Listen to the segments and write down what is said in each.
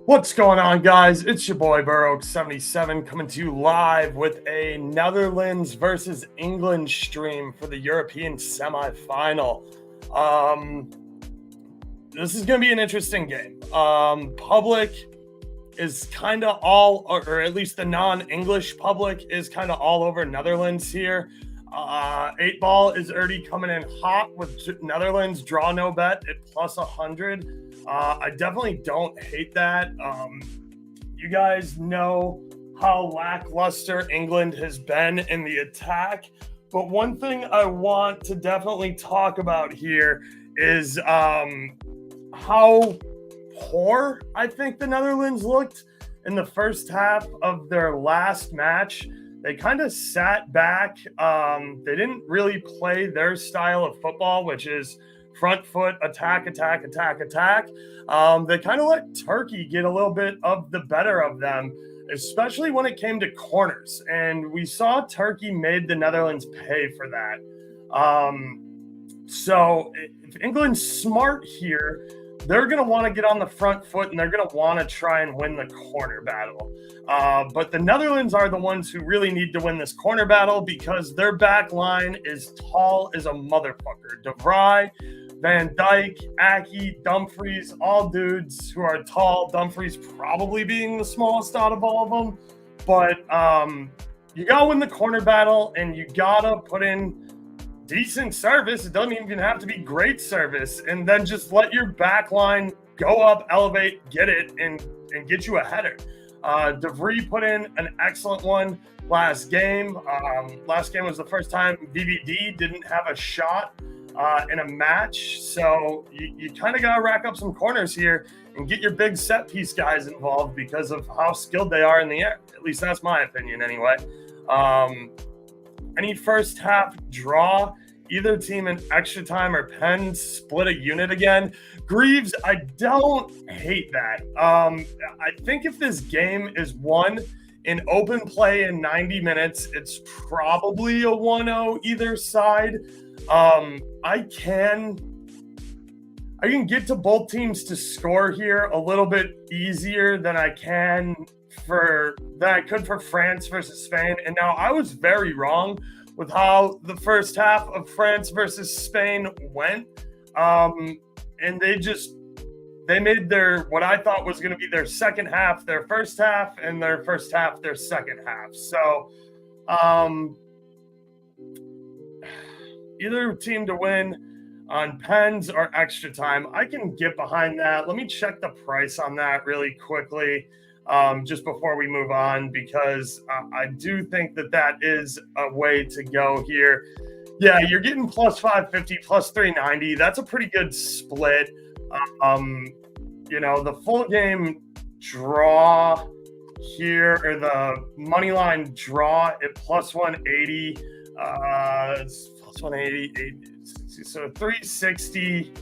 What's going on, guys? It's your boy Burrow77 coming to you live with a Netherlands versus England stream for the European semifinal. This is going to be an interesting game. Public is kind of all, or at least the non-English public is kind of all over Netherlands here. 8 Ball is already coming in hot with Netherlands draw no bet at plus 100. I definitely don't hate that. You guys know how lackluster England has been in the attack. But one thing I want to definitely talk about here is how poor I think the Netherlands looked in the first half of their last match. They kind of sat back. They didn't really play their style of football, which is front foot, attack, attack, attack, attack. They kind of let Turkey get a little bit of the better of them, especially when it came to corners. And we saw Turkey made the Netherlands pay for that. So if England's smart here, they're going to want to get on the front foot and they're going to want to try and win the corner battle. But the Netherlands are the ones who really need to win this corner battle because their back line is tall as a motherfucker. De Vrij, Van Dijk, Aki, Dumfries, all dudes who are tall. Dumfries probably being the smallest out of all of them. But you got to win the corner battle and you got to put in decent service. It doesn't even have to be great service. And then just let your back line go up, elevate, get it, and get you a header. De Vrij put in an excellent one last game. Last game was the first time VVD didn't have a shot in a match. So you kind of got to rack up some corners here and get your big set piece guys involved because of how skilled they are in the air. At least that's my opinion anyway. Any first half draw, either team in extra time or pens split a unit again. Greaves, I don't hate that. I think if this game is won in open play in 90 minutes, it's probably a 1-0 either side. I can get to both teams to score here a little bit easier than I could for France versus Spain. And now I was very wrong with how the first half of France versus Spain went. And they made what I thought was going to be their second half, their first half, and their first half, their second half. So either team to win on pens or extra time, I can get behind that. Let me check the price on that really quickly just before we move on, because I do think that is a way to go here. Yeah, you're getting plus 550, plus 390. That's a pretty good split. The full game draw here, or the money line draw at plus 180. It's plus 180, so 360.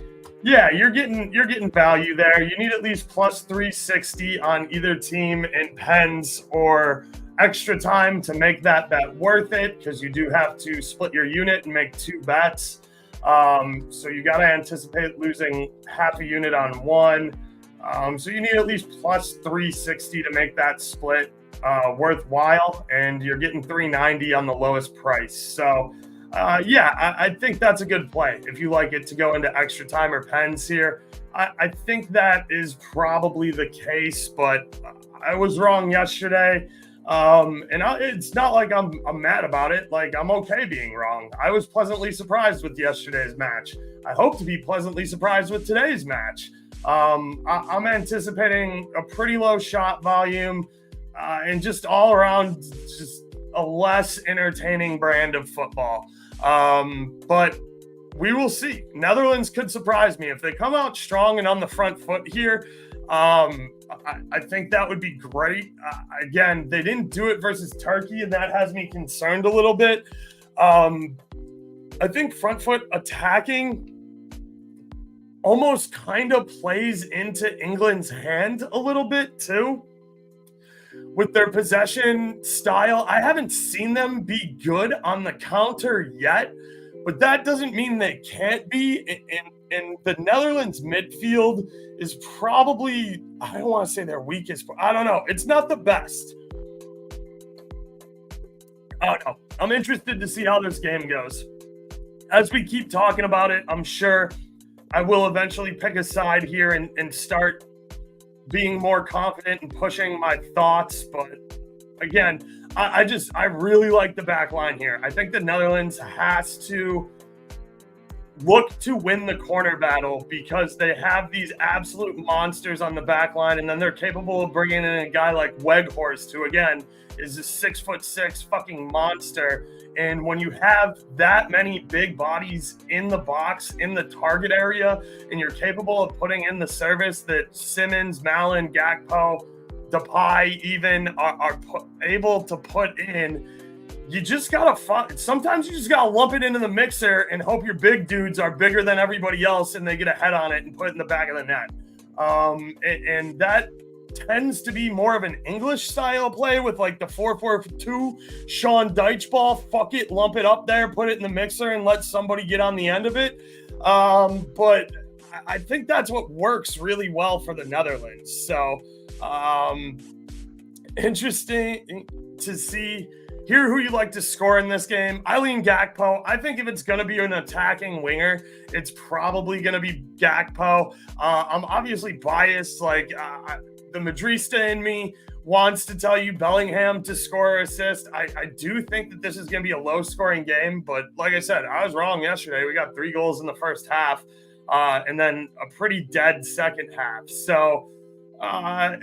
Yeah, you're getting value there. You need at least plus 360 on either team in pens or extra time to make that bet worth it, because you do have to split your unit and make 2 bets. So you got to anticipate losing half a unit on one. So you need at least plus 360 to make that split worthwhile, and you're getting 390 on the lowest price. So I think that's a good play if you like it to go into extra time or pens here. I think that is probably the case, but I was wrong yesterday. It's not like I'm mad about it. Like, I'm okay being wrong. I was pleasantly surprised with yesterday's match. I hope to be pleasantly surprised with today's match. I'm anticipating a pretty low shot volume and just all around just a less entertaining brand of football. But we will see. Netherlands could surprise me if they come out strong and on the front foot here. I think that would be great. Again, they didn't do it versus Turkey, and that has me concerned a little bit. I think front foot attacking almost kind of plays into England's hand a little bit too with their possession style. I haven't seen them be good on the counter yet, but that doesn't mean they can't be. and the Netherlands midfield is probably, I don't want to say their weakest. I don't know. It's not the best. I don't know. I'm interested to see how this game goes. As we keep talking about it, I'm sure I will eventually pick a side here and start being more confident and pushing my thoughts. But again, I really like the back line here. I think the Netherlands has to look to win the corner battle because they have these absolute monsters on the back line, and then they're capable of bringing in a guy like Weghorst, who again is a 6'6" fucking monster. And when you have that many big bodies in the box, in the target area, and you're capable of putting in the service that Simmons, Malin, Gakpo, Depay even are able to put in, you just gotta sometimes you just gotta lump it into the mixer and hope your big dudes are bigger than everybody else and they get a head on it and put it in the back of the net. And that tends to be more of an English style play with like the 4-4-2 Sean Dyche ball. Fuck it, lump it up there, put it in the mixer, and let somebody get on the end of it. But I think that's what works really well for the Netherlands. So interesting to see. Hear who you like to score in this game. Eileen Gakpo. I think if it's going to be an attacking winger, it's probably going to be Gakpo. I'm obviously biased. Like the Madrista in me wants to tell you Bellingham to score or assist. I do think that this is going to be a low-scoring game, but like I said, I was wrong yesterday. We got 3 goals in the first half, and then a pretty dead second half. So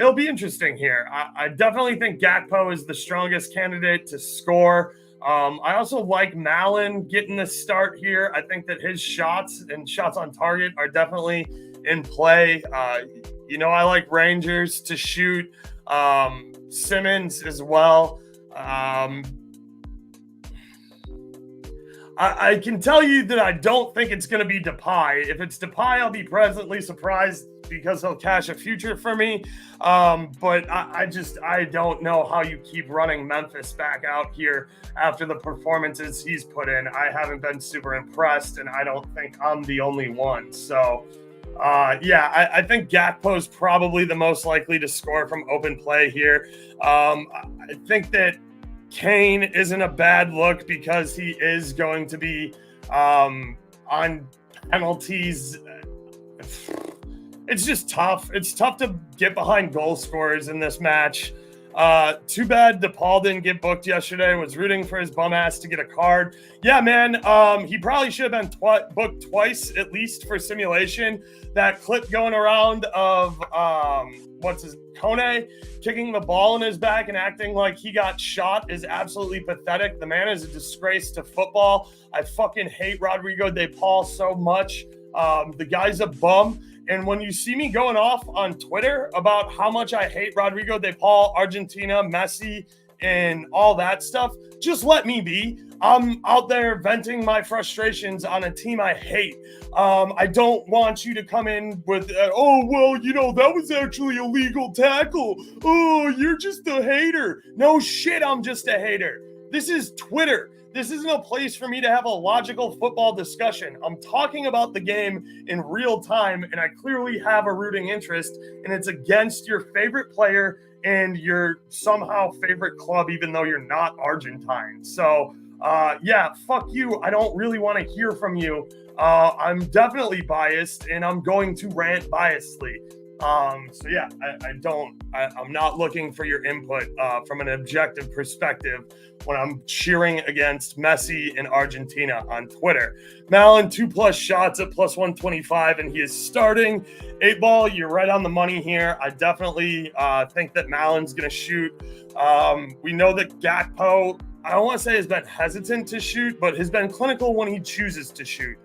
it'll be interesting here. I definitely think Gakpo is the strongest candidate to score. I also like Malin getting the start here. I think that his shots and shots on target are definitely in play. I like Rangers to shoot. Simmons as well. I can tell you that I don't think it's going to be Depay. If it's Depay, I'll be pleasantly surprised because he'll cash a future for me. But I don't know how you keep running Memphis back out here after the performances he's put in. I haven't been super impressed, and I don't think I'm the only one. So, I think Gakpo is probably the most likely to score from open play here. I think that Kane isn't a bad look because he is going to be on penalties. It's just tough. It's tough to get behind goal scorers in this match. Too bad DePaul didn't get booked yesterday. Was rooting for his bum ass to get a card. Yeah, man. He probably should have been booked twice at least for simulation. That clip going around of Kone kicking the ball in his back and acting like he got shot is absolutely pathetic. The man is a disgrace to football. I fucking hate Rodrigo de Paul so much. The guy's a bum. And when you see me going off on Twitter about how much I hate Rodrigo de Paul, Argentina, Messi, and all that stuff, just let me be. I'm out there venting my frustrations on a team I hate. I don't want you to come in with, that was actually a legal tackle. Oh, you're just a hater. No shit, I'm just a hater. This is Twitter. This isn't a place for me to have a logical football discussion. I'm talking about the game in real time, and I clearly have a rooting interest, and it's against your favorite player and your somehow favorite club, even though you're not Argentine. So, fuck you. I don't really want to hear from you. I'm definitely biased, and I'm going to rant biasedly. I'm not looking for your input from an objective perspective when I'm cheering against Messi in Argentina on Twitter. Malin, 2+ shots at +125, and he is starting. 8-ball, you're right on the money here. I definitely think that Malin's going to shoot. We know that Gakpo, I don't want to say has been hesitant to shoot, but has been clinical when he chooses to shoot.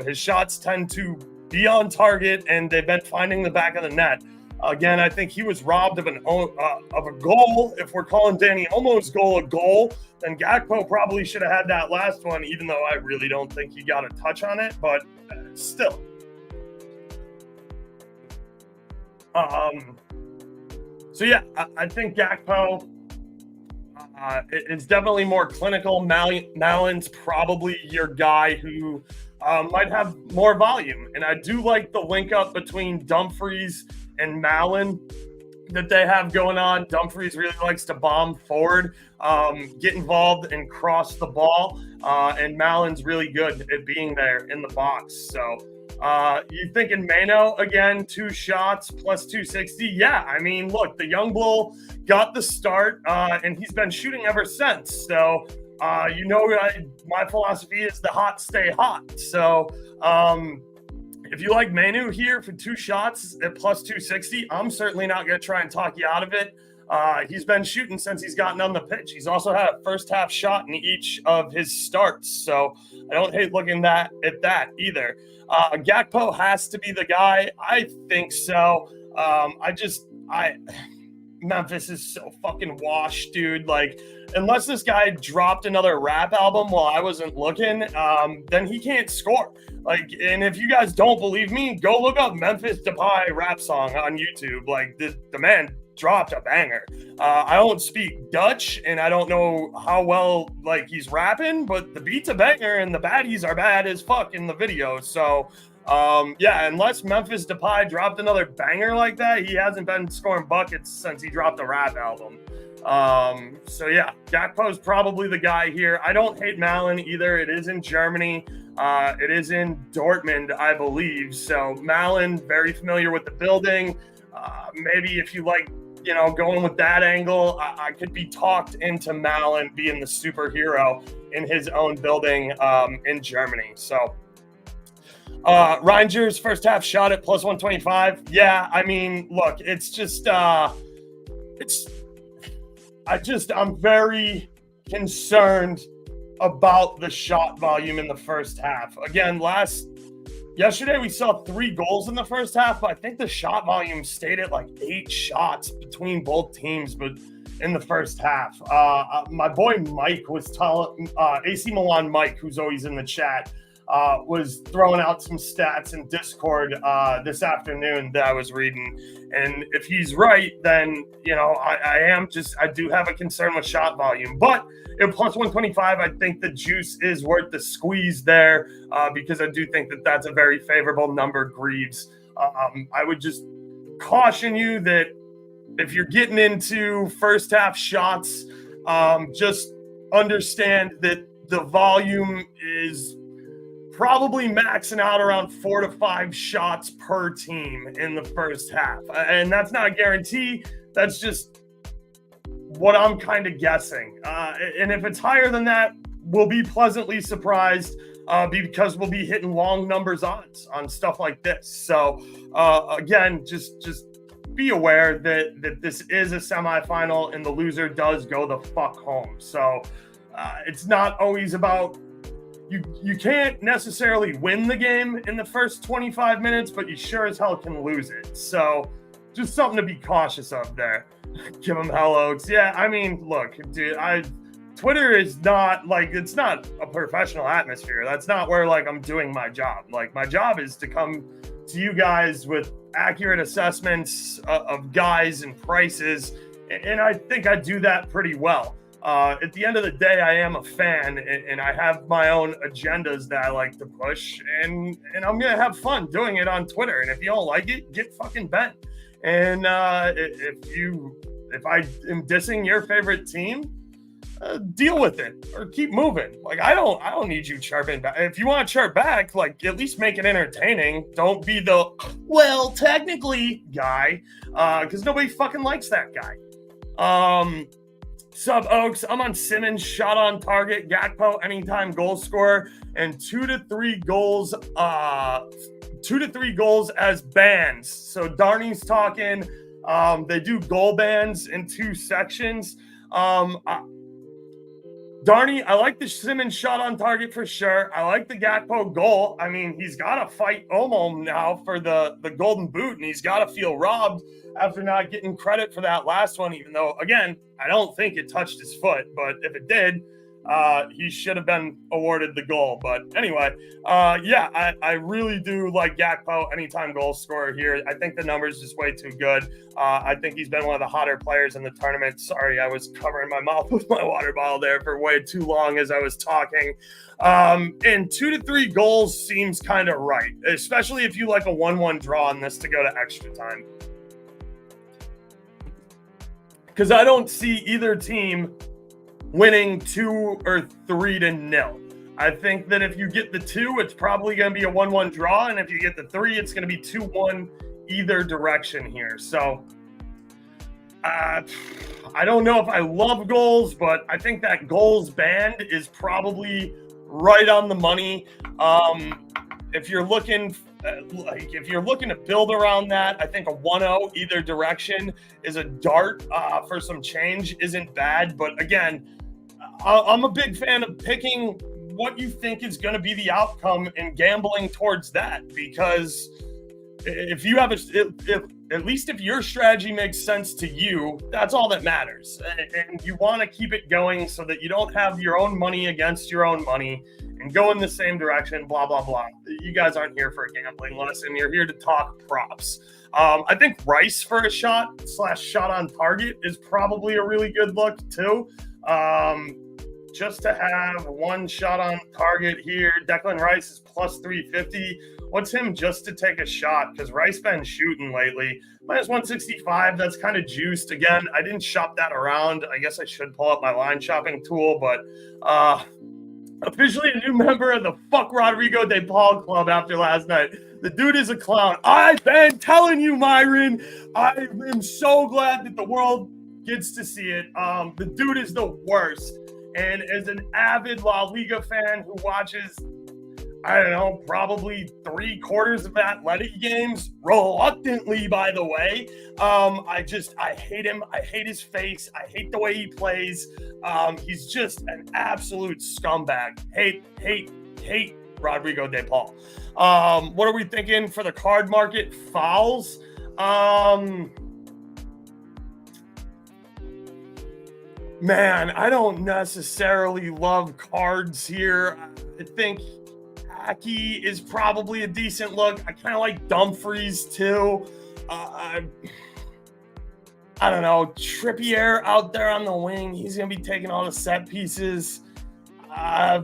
His shots tend to be on target, and they've been finding the back of the net. Again, I think he was robbed of a goal. If we're calling Danny Olmo's goal a goal, then Gakpo probably should have had that last one, even though I really don't think he got a touch on it, but still. I think Gakpo, It's definitely more clinical. Malin's probably your guy who might have more volume. And I do like the link up between Dumfries and Malin that they have going on. Dumfries really likes to bomb forward, get involved and cross the ball. And Malin's really good at being there in the box. So you thinking Mano again, 2 shots plus 260? Yeah, I mean, look, the young bull got the start, and he's been shooting ever since. So, my philosophy is the hot stay hot. So, if you like Manu here for 2 shots at plus 260, I'm certainly not going to try and talk you out of it. He's been shooting since he's gotten on the pitch. He's also had a first half shot in each of his starts. So I don't hate looking at that either. Gakpo has to be the guy. I think so. Memphis is so fucking washed, dude. Like, unless this guy dropped another rap album while I wasn't looking, then he can't score. Like, and if you guys don't believe me, go look up Memphis Depay rap song on YouTube. Like, the man dropped a banger. I don't speak Dutch, and I don't know how well, like, he's rapping, but the beat's a banger, and the baddies are bad as fuck in the video. So, unless Memphis Depay dropped another banger like that, he hasn't been scoring buckets since he dropped the rap album. Gakpo's probably the guy here. I don't hate Malin either. It is in Germany. It is in Dortmund, I believe. So Malin, very familiar with the building. Maybe if you like, going with that angle, I could be talked into Malin being the superhero in his own building in Germany. So Rangers first half shot at plus 125. Yeah, I mean, look, it's just I'm very concerned about the shot volume in the first half. Again, yesterday we saw 3 goals in the first half, but I think the shot volume stayed at like 8 shots between both teams, but in the first half. My boy Mike was telling AC Milan Mike, who's always in the chat, was throwing out some stats in Discord this afternoon that I was reading. And if he's right, then, I do have a concern with shot volume. But at plus 125, I think the juice is worth the squeeze there because I do think that that's a very favorable number, Greaves. I would just caution you that if you're getting into first half shots, just understand that the volume is probably maxing out around 4 to 5 shots per team in the first half. And that's not a guarantee. That's just what I'm kind of guessing. And if it's higher than that, we'll be pleasantly surprised because we'll be hitting long numbers on stuff like this. So again, just be aware that this is a semifinal and the loser does go the fuck home. So it's not always about you can't necessarily win the game in the first 25 minutes, but you sure as hell can lose it. So just something to be cautious of there. Give them hell oaks. Yeah, I mean, look, dude, Twitter is not like, it's not a professional atmosphere. That's not where like I'm doing my job. Like my job is to come to you guys with accurate assessments of guys and prices. And I think I do that pretty well. At the end of the day, I am a fan and I have my own agendas that I like to push, and I'm going to have fun doing it on Twitter. And if you don't like it, get fucking bent. And if I am dissing your favorite team, deal with it or keep moving. Like I don't need you chirping back. If you want to chirp back, like at least make it entertaining. Don't be the well technically guy, because nobody fucking likes that guy. Sub Oaks, I'm on Simmons, shot on target, Gakpo, anytime goal scorer, and 2 to 3 goals. 2 to 3 goals as bans. So Darney's talking. They do goal bans in 2 sections. Darney, I like the Simmons shot on target for sure. I like the Gakpo goal. I mean, he's got to fight Omo now for the golden boot, and he's got to feel robbed after not getting credit for that last one, even though, again, I don't think it touched his foot. But if it did, he should have been awarded the goal. But anyway, yeah, I really do like Gakpo, anytime goal scorer here. I think the number's just way too good. I think he's been one of the hotter players in the tournament. Sorry, I was covering my mouth with my water bottle there for way too long as I was talking. And 2 to 3 goals seems kind of right, especially if you like a 1-1 draw on this to go to extra time. Because I don't see either team winning 2 or 3 to 0. I think that if you get the 2, it's probably going to be a 1-1 draw. And if you get the 3, it's going to be 2-1 either direction here. So I don't know if I love goals, but I think that goals band is probably right on the money. If you're looking to build around that, I think a 1-0 either direction is a dart for some change isn't bad. But again, I'm a big fan of picking what you think is going to be the outcome and gambling towards that, because if you have at least if your strategy makes sense to you, that's all that matters. And you want to keep it going so that you don't have your own money against your own money and go in the same direction, blah, blah, blah. You guys aren't here for a gambling lesson. You're here to talk props. I think Rice for a shot on target is probably a really good look too. Just to have one shot on target here. Declan Rice is plus 350. What's him just to take a shot? Because Rice been shooting lately. Minus 165, that's kind of juiced. Again, I didn't shop that around. I guess I should pull up my line shopping tool, but officially a new member of the Fuck Rodrigo de Paul Club after last night. The dude is a clown. I've been telling you, Myron. I am so glad that the world gets to see it. The dude is the worst. And as an avid La Liga fan who watches, I don't know, probably 3/4 of Athletic games, reluctantly, by the way, I hate him. I hate his face. I hate the way he plays. He's just an absolute scumbag. Hate Rodrigo de Paul. What are we thinking for the card market? Fouls. Man, I don't necessarily love cards here. I think Aki is probably a decent look. I kind of like Dumfries too. I don't know. Trippier out there on the wing. He's going to be taking all the set pieces. I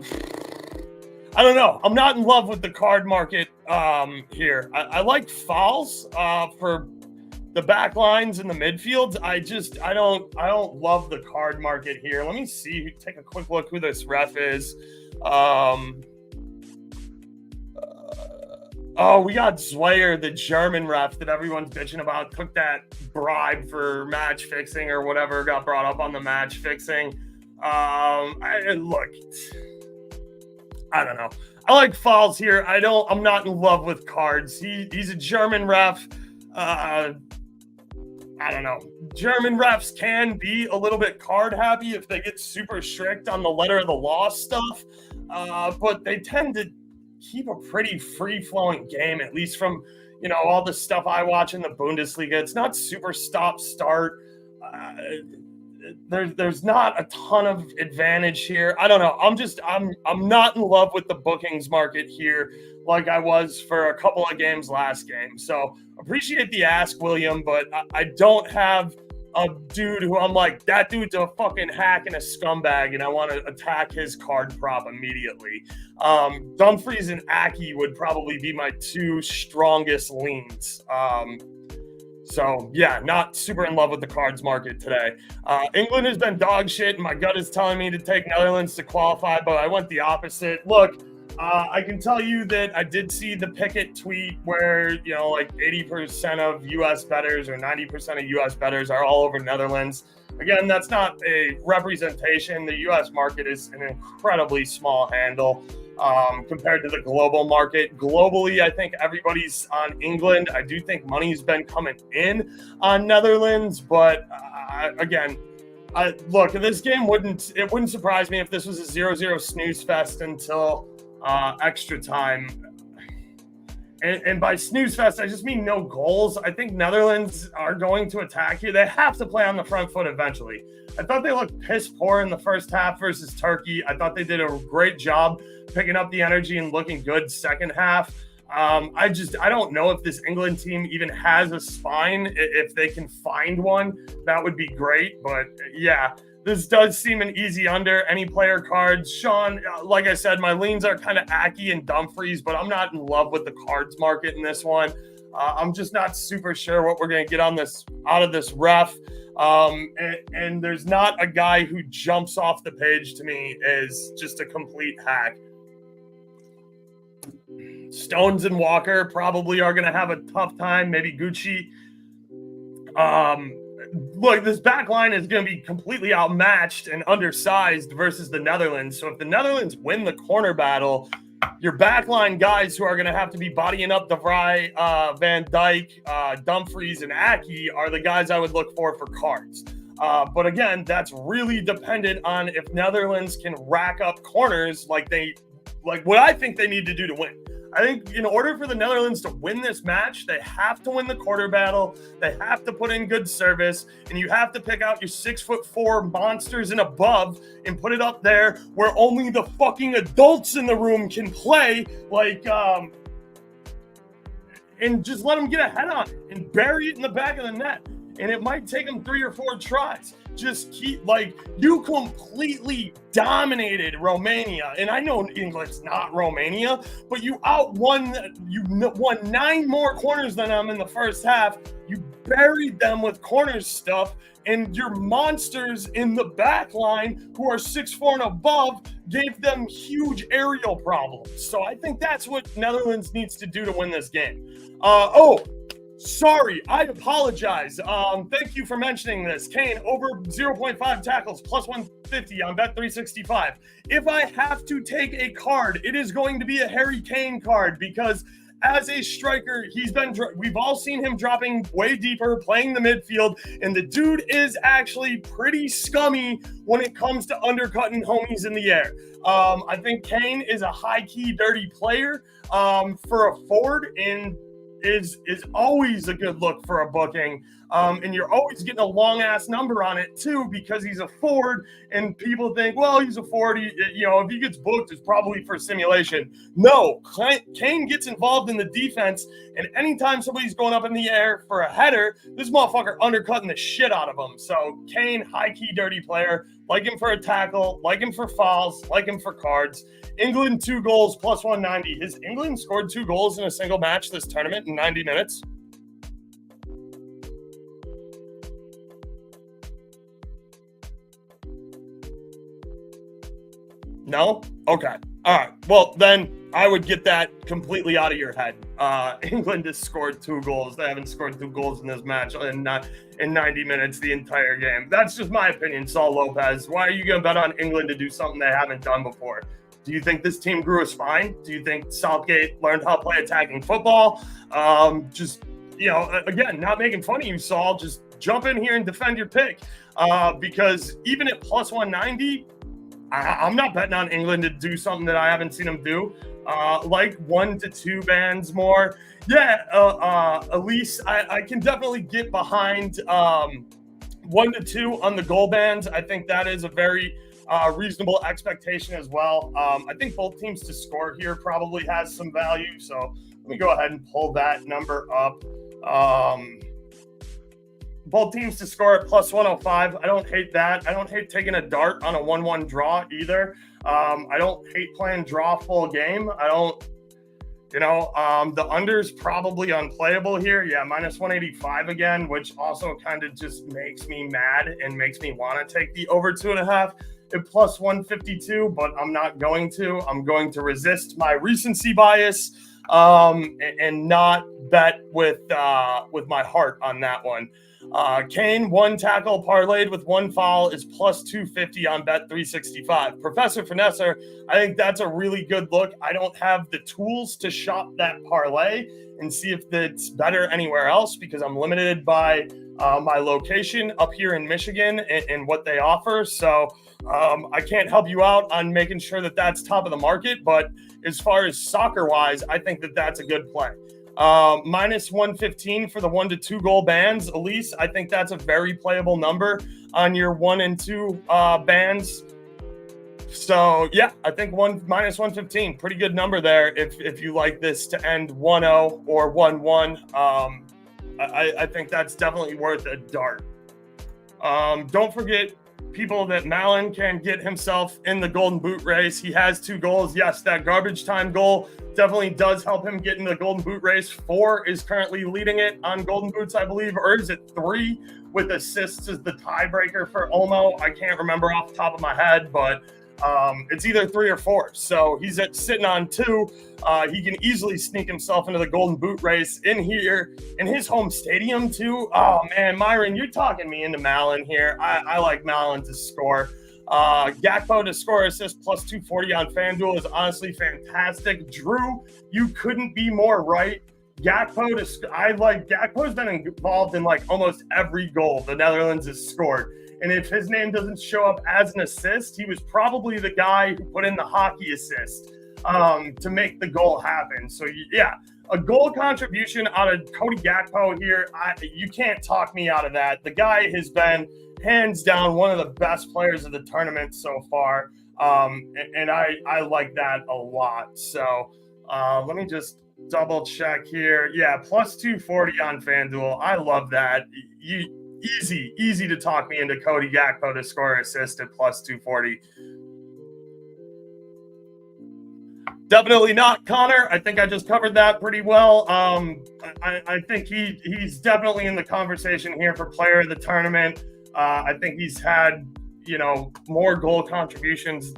don't know. I'm not in love with the card market here. I like fouls for the back lines and the midfields. I don't love the card market here. Let me see. Take a quick look who this ref is. We got Zweyer, the German ref that everyone's bitching about, took that bribe for match fixing or whatever got brought up on the match fixing. Look, I don't know. I like fouls here. I'm not in love with cards. He's a German ref. I don't know. German refs can be a little bit card happy if they get super strict on the letter of the law stuff, but they tend to keep a pretty free-flowing game, at least from, all the stuff I watch in the Bundesliga. It's not super stop-start. There's not a ton of advantage here. I don't know. I'm not in love with the bookings market here like I was for a couple of games last game. So appreciate the ask, William, but I don't have a dude who I'm like, that dude's a fucking hack and a scumbag, and I want to attack his card prop immediately. Dumfries and Aki would probably be my 2 strongest leans. So, yeah, not super in love with the cards market today. England has been dog shit, and my gut is telling me to take Netherlands to qualify, but I went the opposite. Look, I can tell you that I did see the Pickett tweet where, like 80% of U.S. bettors or 90% of U.S. bettors are all over Netherlands. Again, that's not a representation. The U.S. market is an incredibly small handle compared to the global market. Globally, I think everybody's on England. I do think money's been coming in on Netherlands, but again, look, this game wouldn't surprise me if this was a 0-0 snooze fest until extra time. And by snooze fest, I just mean no goals. I think Netherlands are going to attack you. They have to play on the front foot eventually. I thought they looked piss poor in the first half versus Turkey. I thought they did a great job picking up the energy and looking good second half. I don't know if this England team even has a spine. If they can find one, that would be great. But yeah, this does seem an easy under. Any player cards, Sean, like I said, my leans are kind of Aki and Dumfries, but I'm not in love with the cards market in this one. I'm just not super sure what we're going to get on this out of this ref. And there's not a guy who jumps off the page to me as just a complete hack. Stones and Walker probably are going to have a tough time. Maybe Gucci. Look, this back line is going to be completely outmatched and undersized versus the Netherlands. So if the Netherlands win the corner battle, your back line guys who are going to have to be bodying up De Vrij, Van Dijk, Dumfries, and Aki are the guys I would look for cards. But again, that's really dependent on if Netherlands can rack up corners like what I think they need to do to win. I think in order for the Netherlands to win this match, they have to win the quarter battle. They have to put in good service, and you have to pick out your 6'4" monsters and above and put it up there where only the fucking adults in the room can play. And just let them get a head on it and bury it in the back of the net. And it might take them 3 or 4 tries. Just keep, you completely dominated Romania. And I know England's not Romania, but you won 9 more corners than them in the first half. You buried them with corners stuff, and your monsters in the back line who are 6'4" and above gave them huge aerial problems. So I think that's what Netherlands needs to do to win this game. Sorry, I apologize. Thank you for mentioning this. Kane, over 0.5 tackles, plus 150 on Bet365. If I have to take a card, it is going to be a Harry Kane card because as a striker, we've all seen him dropping way deeper, playing the midfield, and the dude is actually pretty scummy when it comes to undercutting homies in the air. I think Kane is a high-key dirty player for a forward, and is always a good look for a booking. And you're always getting a long ass number on it too, because he's a forward and people think, well, he's a forward. If he gets booked, it's probably for simulation. No, Kane gets involved in the defense. And anytime somebody's going up in the air for a header, this motherfucker undercutting the shit out of him. So Kane, high key dirty player, like him for a tackle, like him for fouls, like him for cards. England 2 goals plus 190. Has England scored 2 goals in a single match this tournament in 90 minutes? No? Okay. All right. Well, then I would get that completely out of your head. England has scored 2 goals. They haven't scored 2 goals in this match in 90 minutes the entire game. That's just my opinion, Saul Lopez. Why are you going to bet on England to do something they haven't done before? Do you think this team grew a spine? Do you think Southgate learned how to play attacking football? Again, not making fun of you, Saul. Just jump in here and defend your pick. Because even at plus 190, I'm not betting on England to do something that I haven't seen them do. 1 to 2 bands more. Yeah, Elise, I can definitely get behind 1 to 2 on the goal bands. I think that is a very reasonable expectation as well. I think both teams to score here probably has some value. So let me go ahead and pull that number up. Both teams to score at plus 105. I don't hate that. I don't hate taking a dart on a 1-1 draw either. I don't hate playing draw full game. I don't, the under's probably unplayable here. Yeah, minus 185 again, which also kind of just makes me mad and makes me want to take the over 2.5 at plus 152, but I'm not going to. I'm going to resist my recency bias and not bet with my heart on that one. Kane, 1 tackle parlayed with 1 foul is plus 250 on Bet365. Professor Finesser, I think that's a really good look. I don't have the tools to shop that parlay and see if it's better anywhere else because I'm limited by my location up here in Michigan and what they offer. So I can't help you out on making sure that that's top of the market, but as far as soccer-wise, I think that that's a good play. Minus 115 for the 1 to 2 goal bands. Elise, I think that's a very playable number on your 1 and 2 bands. So, yeah, I think minus 115, pretty good number there if you like this to end 1-0 or 1-1. I think that's definitely worth a dart. Don't forget, people, that Mallon can get himself in the Golden Boot race. He has 2 goals. Yes, that garbage time goal definitely does help him get in the Golden Boot race. 4 is currently leading it on Golden Boots, I believe, or is it 3 with assists as the tiebreaker for Olmo? I can't remember off the top of my head, but it's either 3 or 4. So he's sitting on 2. He can easily sneak himself into the Golden Boot race in here, in his home stadium too. Oh man, Myron, you're talking me into Mallon here. I like Mallon to score. Gakpo to score assist plus 240 on FanDuel is honestly fantastic. Drew, you couldn't be more right. Gakpo's been involved in like almost every goal the Netherlands has scored. And if his name doesn't show up as an assist, he was probably the guy who put in the hockey assist to make the goal happen. So, yeah, a goal contribution out of Cody Gakpo here. You can't talk me out of that. The guy has been hands down one of the best players of the tournament so far. And I like that a lot. So let me just double check here. Yeah, plus 240 on FanDuel. I love that. Easy to talk me into Cody Gakpo to score assist at plus 240. Definitely not Connor. I think I just covered that pretty well. I think he's definitely in the conversation here for player of the tournament. I think he's had, more goal contributions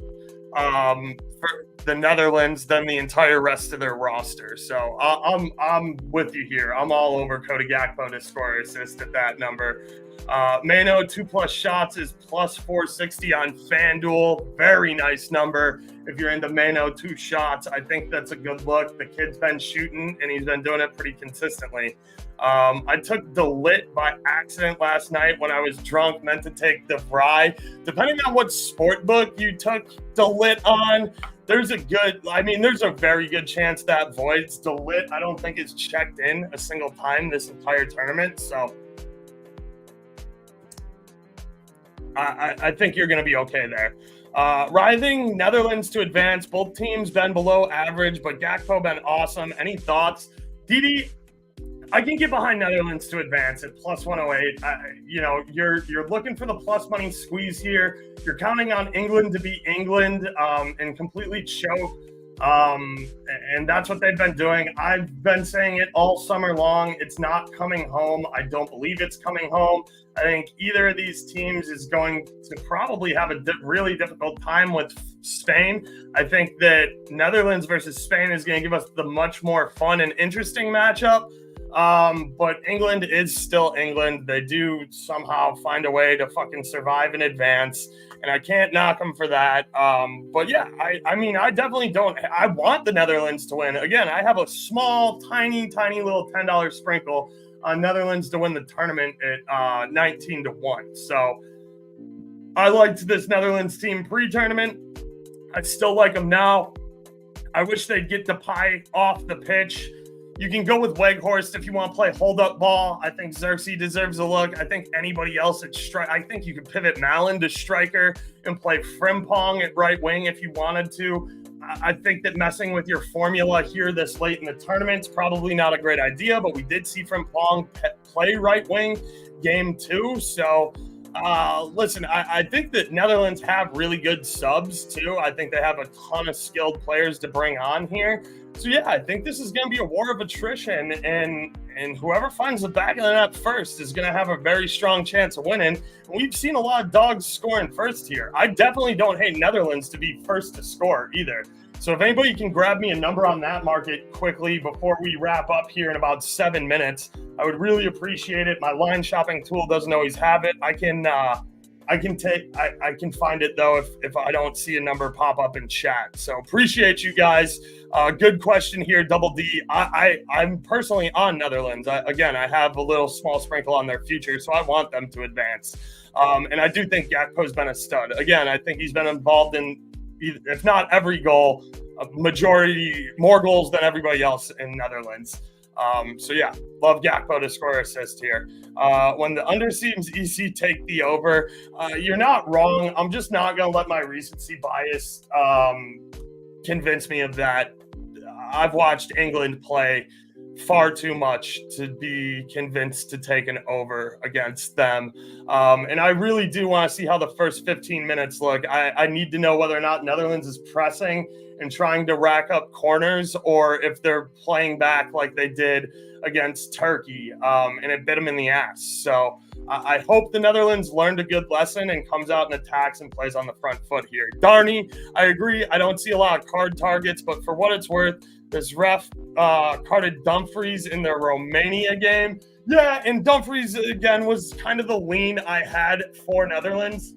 for the Netherlands than the entire rest of their roster. So I'm with you here. I'm all over Cody Gakpo to score assist at that number. Mano 2+ shots is plus 460 on FanDuel. Very nice number. If you're into Mano 2 shots, I think that's a good look. The kid's been shooting and he's been doing it pretty consistently. I took DeLitt by accident last night when I was drunk, meant to take DeVry. Depending on what sport book you took DeLitt on, there's a very good chance that voids. DeLitt, I don't think, is checked in a single time this entire tournament. So I think you're going to be okay there. Writhing Netherlands to advance. Both teams been below average, but Gakpo been awesome. Any thoughts? Didi, I can get behind Netherlands to advance at plus 108. You're looking for the plus money squeeze here. You're counting on England to beat England and completely choke. And that's what they've been doing. I've been saying it all summer long. It's not coming home. I don't believe it's coming home. I think either of these teams is going to probably have a really difficult time with Spain. I think that Netherlands versus Spain is going to give us the much more fun and interesting matchup. But England is still England. They do somehow find a way to fucking survive in advance, and I can't knock them for that. But yeah, I definitely don't. I want the Netherlands to win. Again, I have a small, tiny little $10 sprinkle on Netherlands to win the tournament at 19-1. So I liked this Netherlands team pre-tournament. I still like them now. I wish they'd get Depay off the pitch. You can go with Weghorst if you want to play hold-up ball. I think Xerxes deserves a look. I think anybody else at strike. I think you could pivot Mallon to striker and play Frimpong at right wing if you wanted to. I think that messing with your formula here this late in the tournament is probably not a great idea, but we did see Frimpong play right wing game 2. So, listen, I think that Netherlands have really good subs too. I think they have a ton of skilled players to bring on here. So yeah, I think this is going to be a war of attrition, and whoever finds the back of the net first is going to have a very strong chance of winning. We've seen a lot of dogs scoring first here. I definitely don't hate Netherlands to be first to score either. So if anybody can grab me a number on that market quickly before we wrap up here in about 7 minutes, I would really appreciate it. My line shopping tool doesn't always have it. I can I can find it though if I don't see a number pop up in chat. So appreciate you guys. Good question here, Double D. I'm personally on Netherlands. I have a little small sprinkle on their future, so I want them to advance. And I do think Gakpo's been a stud. Again, I think he's been involved in, if not every goal, a majority, more goals than everybody else in Netherlands. So yeah, love Gakpo to score assist here. When the underseams EC take the over, you're not wrong. I'm just not going to let my recency bias convince me of that. I've watched England play far too much to be convinced to take an over against them. And I really do want to see how the first 15 minutes look. I need to know whether or not Netherlands is pressing and trying to rack up corners, or if they're playing back like they did against Turkey, and it bit them in the ass. So I hope the Netherlands learned a good lesson and comes out and attacks and plays on the front foot here. Darney, I agree. I don't see a lot of card targets, but for what it's worth, this ref carded Dumfries in the Romania game. Yeah, and Dumfries, again, was kind of the lean I had for Netherlands.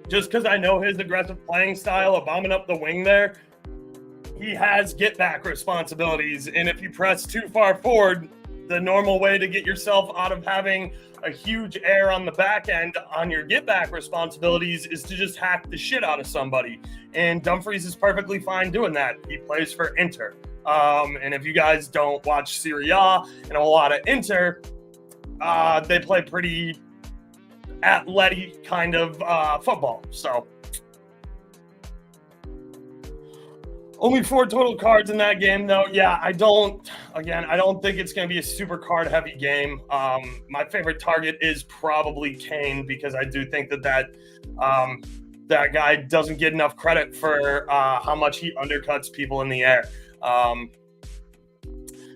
Just because I know his aggressive playing style of bombing up the wing there, he has get-back responsibilities. And if you press too far forward, the normal way to get yourself out of having a huge error on the back end on your get-back responsibilities is to just hack the shit out of somebody. And Dumfries is perfectly fine doing that. He plays for Inter. And if you guys don't watch Serie A and a lot of Inter, they play pretty athletic kind of football. So only 4 total cards in that game, though. Yeah, I don't think it's going to be a super card heavy game. My favorite target is probably Kane, because I do think that guy doesn't get enough credit for how much he undercuts people in the air.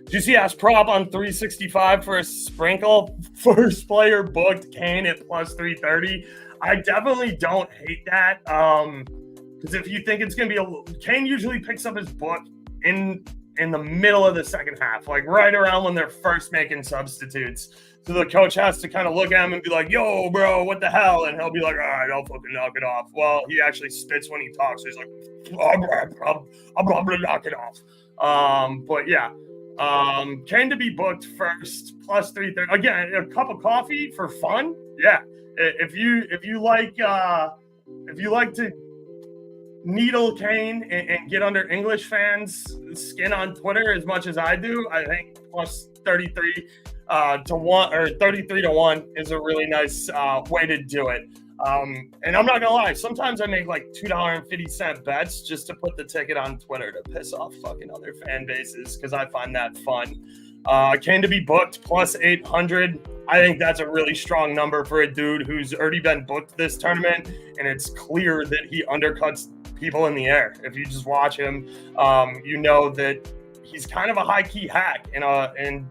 Juicy ass prop on 365 for a sprinkle. First player booked, Kane at plus 330. I definitely don't hate that. Because if you think it's going to be Kane usually picks up his book in the middle of the second half, like right around when they're first making substitutes. So the coach has to kind of look at him and be like, yo, bro, what the hell? And he'll be like, all right, I'll fucking knock it off. Well, he actually spits when he talks. So he's like, I'm going to knock it off. But yeah. Kane to be booked first, plus 330. Again, a cup of coffee for fun. Yeah. If you like to needle Kane and get under English fans' skin on Twitter as much as I do, I think plus 33 to 1 or 33 to 1 is a really nice way to do it. And I'm not gonna lie, sometimes I make like $2.50 bets just to put the ticket on Twitter to piss off fucking other fan bases, because I find that fun. Kane to be booked plus 800. I think that's a really strong number for a dude who's already been booked this tournament, and it's clear that he undercuts people in the air. If you just watch him, you know that he's kind of a high-key hack and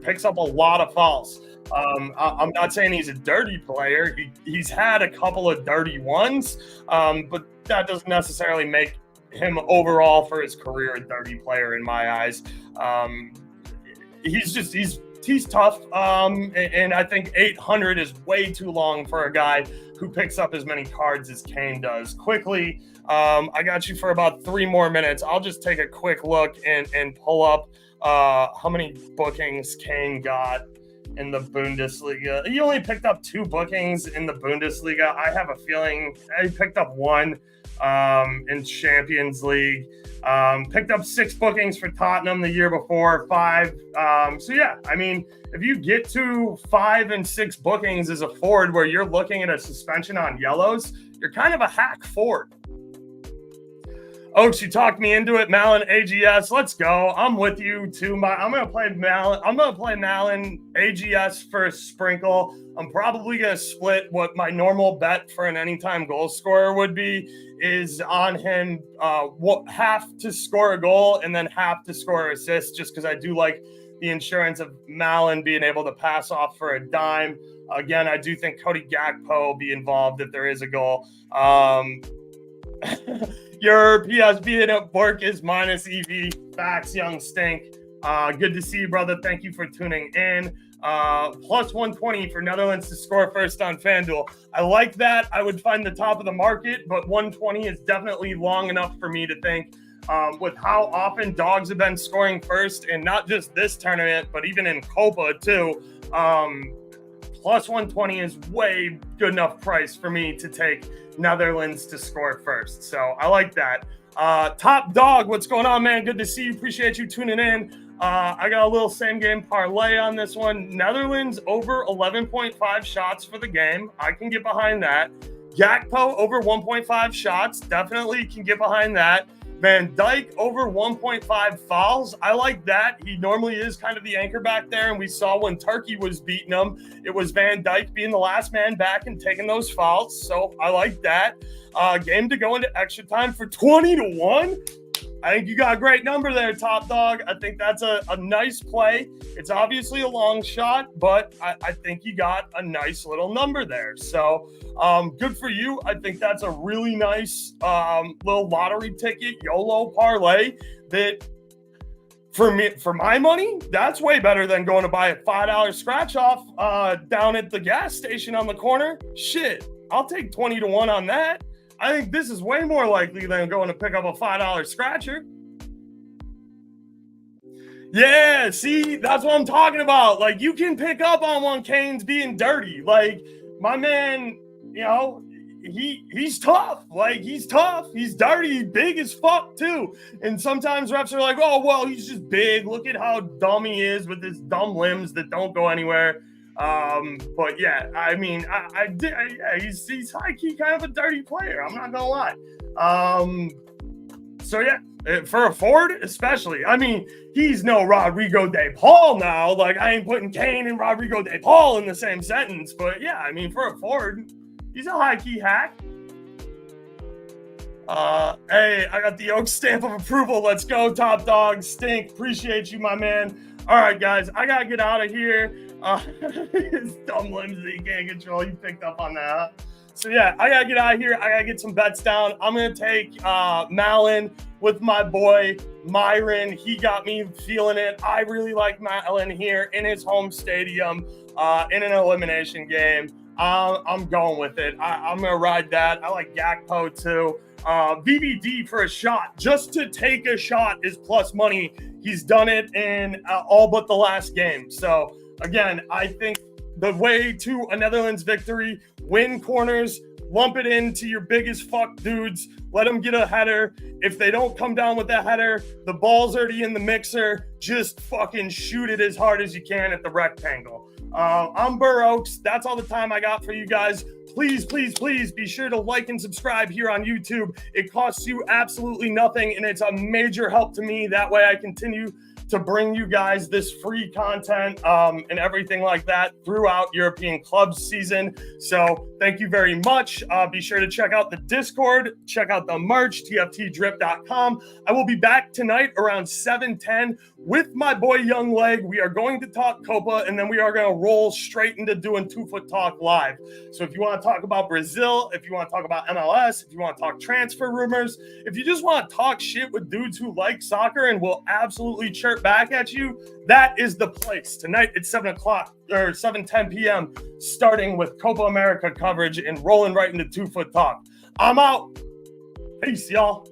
picks up a lot of fouls. I'm not saying he's a dirty player. He's had a couple of dirty ones, but that doesn't necessarily make him overall for his career a dirty player in my eyes. He's tough, and I think 800 is way too long for a guy who picks up as many cards as Kane does. Quickly, I got you for about 3 more minutes. I'll just take a quick look and pull up how many bookings Kane got in the Bundesliga. He only picked up 2 bookings in the Bundesliga. I have a feeling he picked up 1 in Champions League. Picked up 6 bookings for Tottenham the year before, 5. So yeah, I mean, if you get to 5 and 6 bookings as a forward where you're looking at a suspension on yellows, you're kind of a hack forward. Oaks, you talked me into it. Malin AGS, let's go. I'm with you too. I'm gonna play Malin. I'm gonna play Malin AGS for a sprinkle. I'm probably gonna split what my normal bet for an anytime goal scorer would be is on him half to score a goal and then half to score an assist, just because I do like the insurance of Malin being able to pass off for a dime. Again, I do think Cody Gakpo will be involved if there is a goal. Your PSB at work is minus EV. Facts, young stink. Good to see you, brother. Thank you for tuning in. Plus 120 for Netherlands to score first on FanDuel. I like that. I would find the top of the market, but 120 is definitely long enough for me to think with how often dogs have been scoring first, and not just this tournament, but even in Copa too. Plus 120 is way good enough price for me to take Netherlands to score first. So I like that. Top Dog, what's going on, man? Good to see you. Appreciate you tuning in. I got a little same game parlay on this one. Netherlands over 11.5 shots for the game. I can get behind that. Gakpo over 1.5 shots. Definitely can get behind that. Van Dijk over 1.5 fouls. I like that. He normally is kind of the anchor back there, and we saw when Turkey was beating him, it was Van Dijk being the last man back and taking those fouls. So I like that. Game to go into extra time for 20-1. I think you got a great number there, Top Dog. I think that's a nice play. It's obviously a long shot, but I think you got a nice little number there. So good for you. I think that's a really nice little lottery ticket, YOLO parlay that for me, for my money, that's way better than going to buy a $5 scratch off down at the gas station on the corner. Shit, I'll take 20-1 on that. I think this is way more likely than going to pick up a $5 scratcher. Yeah, see, that's what I'm talking about. Like, you can pick up on one Kane's being dirty. Like, my man, you know, he's tough. Like, he's tough. He's dirty. He's big as fuck, too. And sometimes refs are like, oh, well, he's just big. Look at how dumb he is with his dumb limbs that don't go anywhere. But yeah, I mean, he's high key kind of a dirty player. I'm not gonna lie. So yeah, for a forward, especially. I mean, he's no Rodrigo De Paul now. Like, I ain't putting Kane and Rodrigo De Paul in the same sentence. But yeah, I mean, for a forward, he's a high key hack. Hey, I got the Oak stamp of approval. Let's go, Top Dog. Stink. Appreciate you, my man. All right, guys, I gotta get out of here. His dumb limbs that he can't control. You picked up on that, huh? So yeah, I gotta get out of here. I gotta get some bets down. I'm gonna take Malin with my boy Myron. He got me feeling it. I really like Malin here in his home stadium in an elimination game. I'm going with it. I'm gonna ride that. I like Gakpo too. VVD for a shot, just to take a shot, is plus money. He's done it in all but the last game. So again, I think the way to a Netherlands victory, win corners, lump it into your biggest fuck dudes, let them get a header. If they don't come down with that header, the ball's already in the mixer. Just fucking shoot it as hard as you can at the rectangle. I'm Burr Oaks. That's all the time I got for you guys. Please, please, please be sure to like and subscribe here on YouTube. It costs you absolutely nothing, and it's a major help to me. That way I continue to bring you guys this free content and everything like that throughout European clubs season. So thank you very much. Be sure to check out the Discord, check out the merch, tftdrip.com. I will be back tonight around 7:10 with my boy Young Leg. We are going to talk Copa, and then we are going to roll straight into doing 2 Foot Talk live. So if you want to talk about Brazil, if you want to talk about MLS, if you want to talk transfer rumors, if you just want to talk shit with dudes who like soccer and will absolutely chirp back at you, that is the place. Tonight at 7 o'clock or 7:10 p.m. starting with Copa America coverage and rolling right into 2 Foot Talk. I'm out. Peace, y'all.